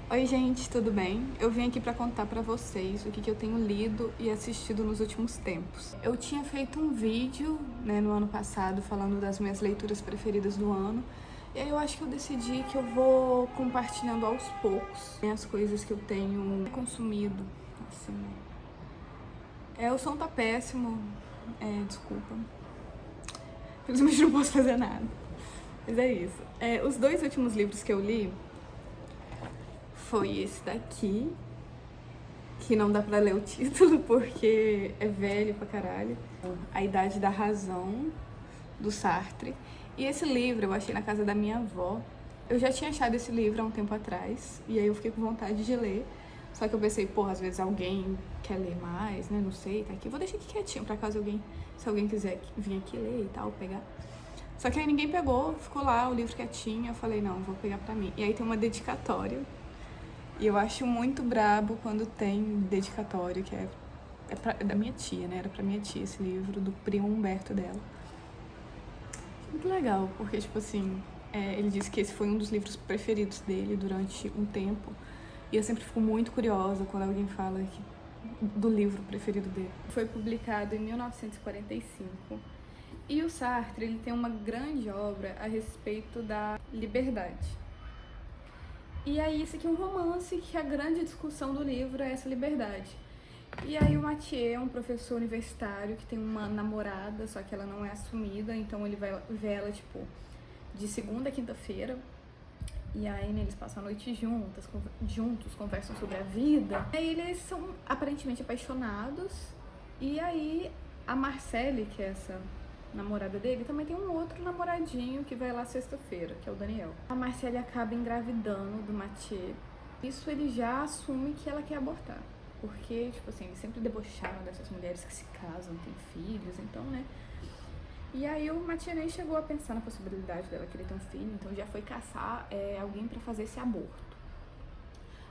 Oi gente, tudo bem? Eu vim aqui para contar para vocês o que eu tenho lido e assistido nos últimos tempos. Eu tinha feito um vídeo, no ano passado, falando das minhas leituras preferidas do ano, e aí eu acho que eu decidi que eu vou compartilhando aos poucos, as coisas que eu tenho consumido, assim. O som tá péssimo, desculpa. Infelizmente não posso fazer nada. Mas é isso. Os dois últimos livros que eu li foi esse daqui, que não dá pra ler o título porque é velho pra caralho. A Idade da Razão, do Sartre. E esse livro eu achei na casa da minha avó. Eu já tinha achado esse livro há um tempo atrás, e aí eu fiquei com vontade de ler. Só que eu pensei, porra, às vezes alguém quer ler mais, né? Não sei, tá aqui. Vou deixar aqui quietinho pra caso se alguém quiser vir aqui ler e tal, pegar. Só que aí ninguém pegou, ficou lá o livro quietinho. Eu falei, não, vou pegar pra mim. E aí tem uma dedicatória. E eu acho muito brabo quando tem dedicatório, que é da minha tia, né? Era pra minha tia esse livro, do primo Humberto dela. Muito legal, porque, tipo assim, ele disse que esse foi um dos livros preferidos dele durante um tempo. E eu sempre fico muito curiosa quando alguém fala do livro preferido dele. Foi publicado em 1945. E o Sartre, ele tem uma grande obra a respeito da liberdade. E aí, isso aqui é um romance que a grande discussão do livro é essa liberdade. E aí o Mathieu é um professor universitário que tem uma namorada, só que ela não é assumida, então ele vai ver ela, tipo, de segunda a quinta-feira. E aí, eles passam a noite juntos, conversam sobre a vida. E aí eles são aparentemente apaixonados. E aí a Marcelle, que é essa namorada dele, também tem um outro namoradinho que vai lá sexta-feira, que é o Daniel. A Marcelle acaba engravidando do Mathieu. Isso ele já assume que ela quer abortar. Porque, tipo assim, eles sempre debocharam dessas mulheres que se casam, têm filhos, então, né? E aí o Mathieu nem chegou a pensar na possibilidade dela querer ter um filho, então já foi caçar alguém pra fazer esse aborto.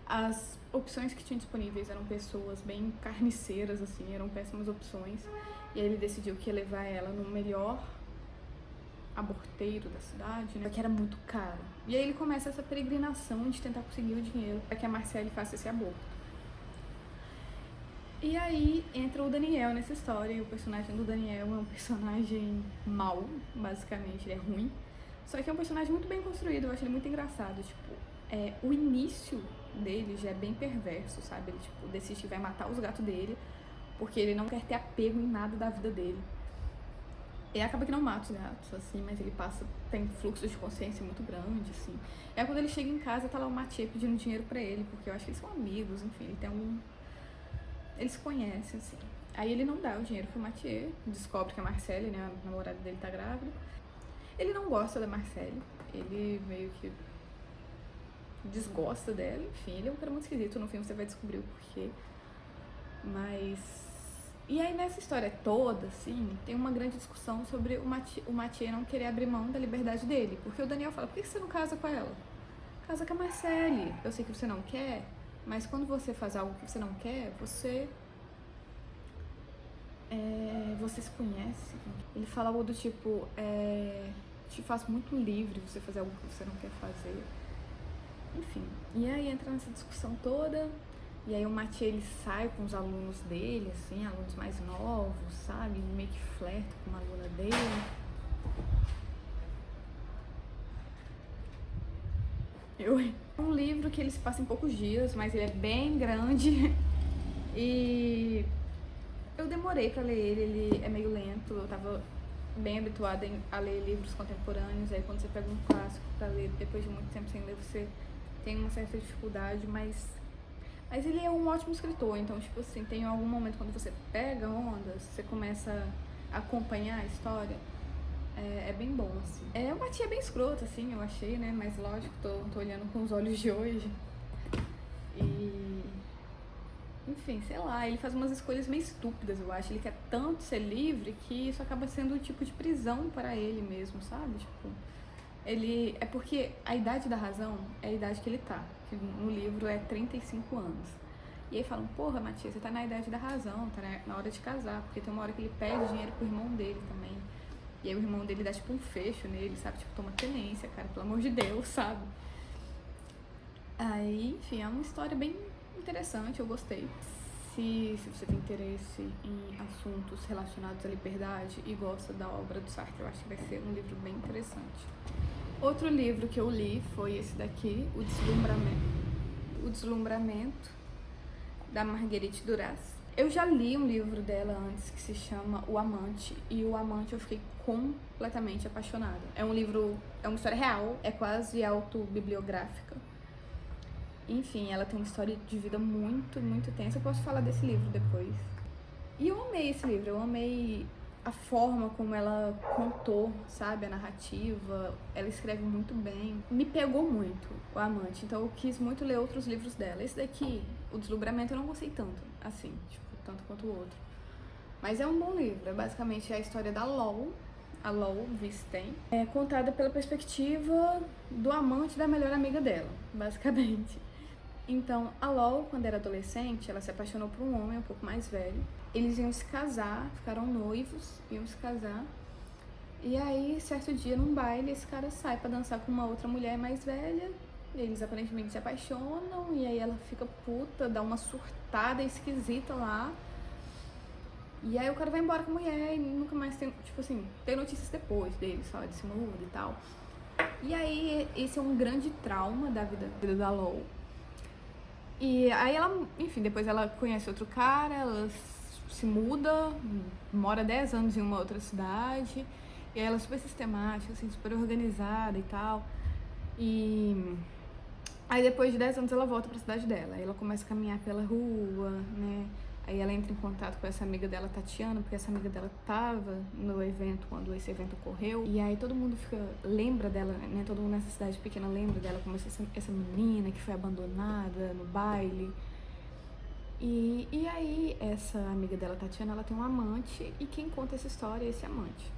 As opções que tinham disponíveis eram pessoas bem carniceiras, assim, eram péssimas opções. E aí ele decidiu que ia levar ela no melhor aborteiro da cidade, né? Que era muito caro. E aí ele começa essa peregrinação de tentar conseguir o dinheiro para que a Marcelle faça esse aborto. E aí entra o Daniel nessa história, e o personagem do Daniel é um personagem mau, basicamente, ele é ruim. Só que é um personagem muito bem construído, eu acho ele muito engraçado, tipo, o início dele já é bem perverso, sabe? Ele, tipo, decide que vai matar os gatos dele, porque ele não quer ter apego em nada da vida dele. E acaba que não mata os gatos, assim, mas ele tem fluxo de consciência muito grande, assim. E aí quando ele chega em casa, tá lá o Mathieu pedindo dinheiro pra ele, porque eu acho que eles são amigos, enfim, ele tem algum... Eles se conhecem, assim. Aí ele não dá o dinheiro pro Mathieu, descobre que a Marcelle, né, a namorada dele, tá grávida. Ele não gosta da Marcelle, ele meio que desgosta dela, enfim, ele é um cara muito esquisito, no filme você vai descobrir o porquê. Mas... E aí nessa história toda, assim, tem uma grande discussão sobre o Mathieu não querer abrir mão da liberdade dele. Porque o Daniel fala, por que você não casa com ela? Casa com a Marcelle. Eu sei que você não quer, mas quando você faz algo que você não quer, você se conhece. Ele fala algo do tipo, te faz muito livre você fazer algo que você não quer fazer. Enfim, e aí entra nessa discussão toda, e aí o Mathieu, ele sai com os alunos dele, assim, alunos mais novos, sabe? Ele meio que flerta com uma aluna dele. É um livro que ele se passa em poucos dias, mas ele é bem grande. E eu demorei pra ler ele é meio lento, eu tava bem habituada a ler livros contemporâneos, aí quando você pega um clássico pra ler depois de muito tempo sem ler, você tem uma certa dificuldade, mas ele é um ótimo escritor, então, tipo assim, tem algum momento quando você pega onda, você começa a acompanhar a história, é bem bom, assim. Uma tia bem escrota, assim, eu achei, né, mas lógico, tô olhando com os olhos de hoje. E... enfim, sei lá, ele faz umas escolhas meio estúpidas, eu acho. Ele quer tanto ser livre que isso acaba sendo um tipo de prisão para ele mesmo, sabe? Tipo, é porque a idade da razão é a idade que ele tá, que no livro é 35 anos. E aí falam, porra, Matias, você tá na idade da razão, tá na hora de casar, porque tem uma hora que ele pede dinheiro pro irmão dele também. E aí o irmão dele dá tipo um fecho nele, sabe? Tipo, toma tenência, cara, pelo amor de Deus, sabe? Aí, enfim, é uma história bem interessante, eu gostei. Se você tem interesse em assuntos relacionados à liberdade e gosta da obra do Sartre, eu acho que vai ser um livro bem interessante. Outro livro que eu li foi esse daqui, O Deslumbramento, da Marguerite Duras. Eu já li um livro dela antes que se chama O Amante, e O Amante eu fiquei completamente apaixonada. É um livro, é uma história real, é quase autobibliográfica. Enfim, ela tem uma história de vida muito, muito tensa. Eu posso falar desse livro depois. E eu amei esse livro, eu amei a forma como ela contou, sabe, a narrativa. Ela escreve muito bem. Me pegou muito, O Amante, então eu quis muito ler outros livros dela. Esse daqui, O Deslumbramento, eu não gostei tanto, assim, tipo, tanto quanto o outro. Mas é um bom livro, é basicamente a história da LOL, a LOL Visten, é contada pela perspectiva do amante da melhor amiga dela, basicamente. Então, a LOL, quando era adolescente, ela se apaixonou por um homem um pouco mais velho. Eles iam se casar, ficaram noivos, iam se casar. E aí, certo dia, num baile, esse cara sai pra dançar com uma outra mulher mais velha. Eles aparentemente se apaixonam, e aí ela fica puta, dá uma surtada esquisita lá. E aí o cara vai embora com a mulher e nunca mais tem, tipo assim, tem notícias depois dele, só de se muda e tal. E aí, esse é um grande trauma da vida da LOL. E aí ela, enfim, depois ela conhece outro cara, ela se muda, mora 10 anos em uma outra cidade, e aí ela é super sistemática, assim, super organizada e tal. E aí depois de 10 anos ela volta pra cidade dela, aí ela começa a caminhar pela rua, né? Aí ela entra em contato com essa amiga dela, Tatiana, porque essa amiga dela tava no evento quando esse evento ocorreu. E aí todo mundo lembra dela, né? Todo mundo nessa cidade pequena lembra dela como essa menina que foi abandonada no baile. E aí essa amiga dela, Tatiana, ela tem um amante, e quem conta essa história é esse amante.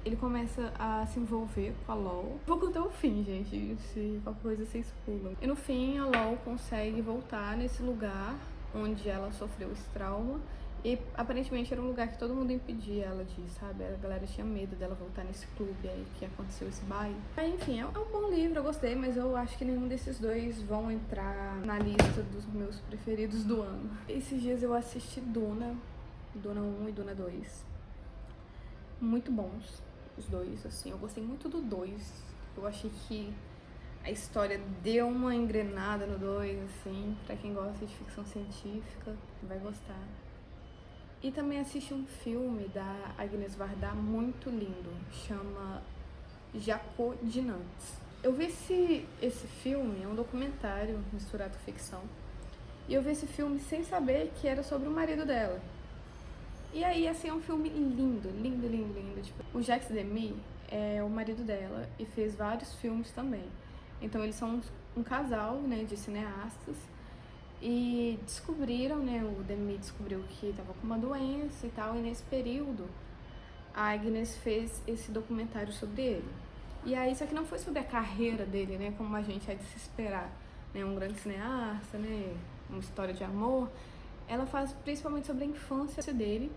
Ele começa a se envolver com a LOL. Vou contar o fim, gente, se qualquer coisa vocês pulam. E no fim a LOL consegue voltar nesse lugar onde ela sofreu esse trauma, e aparentemente era um lugar que todo mundo impedia ela de ir, sabe? A galera tinha medo dela voltar nesse clube aí que aconteceu esse baile. Aí, enfim, é um bom livro, eu gostei, mas eu acho que nenhum desses dois vão entrar na lista dos meus preferidos do ano. Esses dias eu assisti Duna 1 e Duna 2. Muito bons os dois, assim, eu gostei muito do 2. Eu achei que a história deu uma engrenada no 2, assim, pra quem gosta de ficção científica, vai gostar. E também assisti um filme da Agnès Varda muito lindo, chama Jacó de Nantes. Eu vi esse filme, é um documentário misturado com ficção, e eu vi esse filme sem saber que era sobre o marido dela. E aí, assim, é um filme lindo, lindo, lindo, lindo. Tipo, o Jacques Demy é o marido dela e fez vários filmes também. Então eles são um casal, né, de cineastas, e descobriram, né, o Demy descobriu que estava com uma doença e tal, e nesse período a Agnes fez esse documentário sobre ele. E aí, isso aqui não foi sobre a carreira dele, né, como a gente é de se esperar, né, um grande cineasta, né, uma história de amor. Ela faz principalmente sobre a infância dele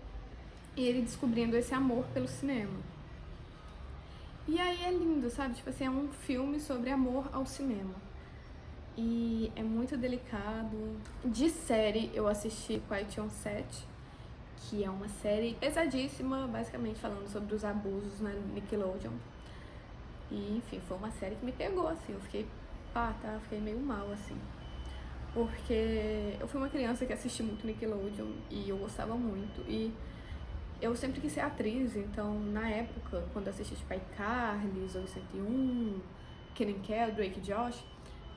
e ele descobrindo esse amor pelo cinema. E aí é lindo, sabe? Tipo assim, é um filme sobre amor ao cinema. E é muito delicado. De série, eu assisti Quiet on Set, que é uma série pesadíssima, basicamente falando sobre os abusos na Nickelodeon. E, enfim, foi uma série que me pegou, assim. Eu fiquei fiquei meio mal, assim. Porque eu fui uma criança que assistia muito Nickelodeon e eu gostava muito. E eu sempre quis ser atriz, então na época, quando eu assisti tipo iCarly, Zoey 101, Kenan Kel, Drake e Josh,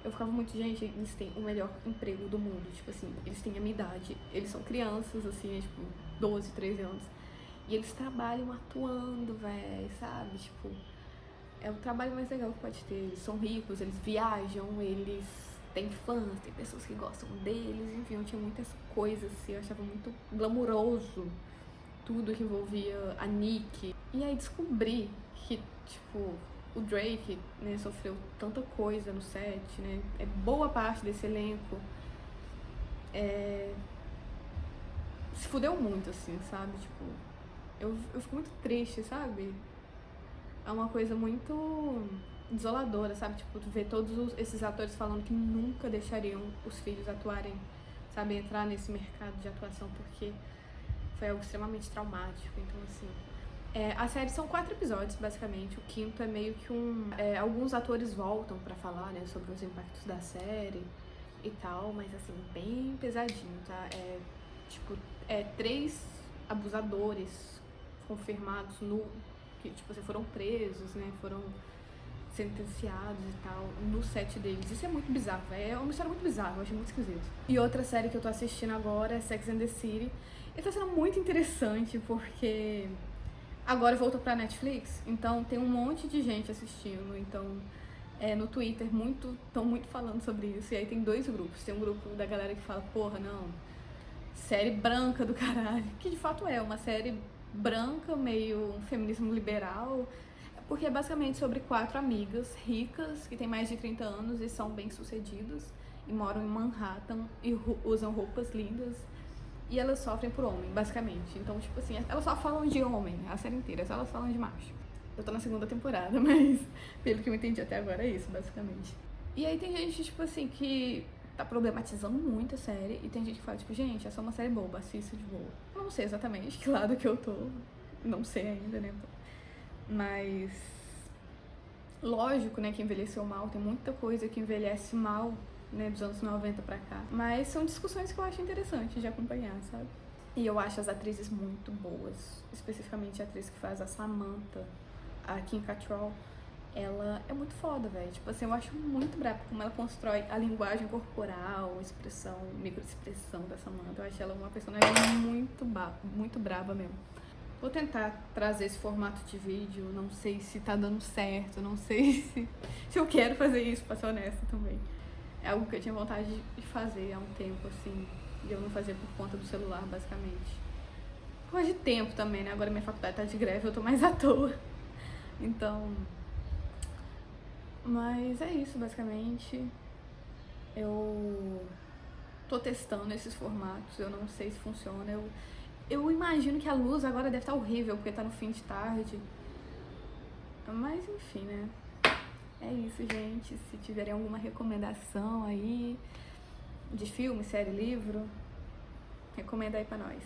eu ficava muito, gente, eles têm o melhor emprego do mundo, tipo assim, eles têm a minha idade, eles são crianças, assim, tipo, 12, 13 anos, e eles trabalham atuando, véi, sabe, tipo, é o trabalho mais legal que pode ter, eles são ricos, eles viajam, eles têm fãs, tem pessoas que gostam deles, enfim, eu tinha muitas coisas, assim, eu achava muito glamuroso tudo que envolvia a Nick. E aí descobri que, tipo, o Drake, né, sofreu tanta coisa no set, né, boa parte desse elenco se fudeu muito, assim, sabe, tipo, eu fico muito triste, sabe, é uma coisa muito desoladora, sabe? Tipo, ver todos esses atores falando que nunca deixariam os filhos atuarem, sabe? Entrar nesse mercado de atuação, porque foi algo extremamente traumático. Então, assim, a série são 4 episódios, basicamente. O quinto é meio que alguns atores voltam pra falar, né, sobre os impactos da série e tal, mas, assim, bem pesadinho, tá? Tipo, 3 abusadores confirmados que, tipo, foram presos, né, foram sentenciados e tal, no set deles. Isso é muito bizarro, é uma história muito bizarra, eu achei muito esquisito. E outra série que eu tô assistindo agora é Sex and the City, e tá sendo muito interessante, porque agora voltou pra Netflix, então tem um monte de gente assistindo, então no Twitter estão muito falando sobre isso, e aí tem 2 grupos. Tem um grupo da galera que fala, porra, não, série branca do caralho, que de fato é uma série branca, meio um feminismo liberal, porque é basicamente sobre 4 amigas ricas que têm mais de 30 anos e são bem-sucedidas e moram em Manhattan e usam roupas lindas, e elas sofrem por homem, basicamente. Então, tipo assim, elas só falam de homem a série inteira, só elas falam de macho. Eu tô na 2ª temporada, mas pelo que eu entendi até agora é isso, basicamente. E aí tem gente, tipo assim, que tá problematizando muito a série, e tem gente que fala, tipo, gente, é só uma série boba, assista de boa. Eu não sei exatamente que lado que eu tô, não sei ainda, né? Mas lógico, né, que envelheceu mal, tem muita coisa que envelhece mal, né, dos anos 90 pra cá. Mas são discussões que eu acho interessante de acompanhar, sabe? E eu acho as atrizes muito boas, especificamente a atriz que faz a Samantha, a Kim Cattrall. Ela é muito foda, velho. Tipo assim, eu acho muito braba como ela constrói a linguagem corporal, expressão, microexpressão da Samantha. Eu acho ela uma personagem muito braba mesmo. Vou tentar trazer esse formato de vídeo, não sei se tá dando certo, não sei se eu quero fazer isso, pra ser honesta também. É algo que eu tinha vontade de fazer há um tempo, assim, e eu não fazia por conta do celular, basicamente. Por causa de tempo também, né? Agora minha faculdade tá de greve, eu tô mais à toa. Então... Mas é isso, basicamente. Eu tô testando esses formatos, eu não sei se funciona. Eu imagino que a luz agora deve estar horrível, porque tá no fim de tarde. Mas enfim, né? É isso, gente. Se tiverem alguma recomendação aí de filme, série, livro, recomenda aí pra nós.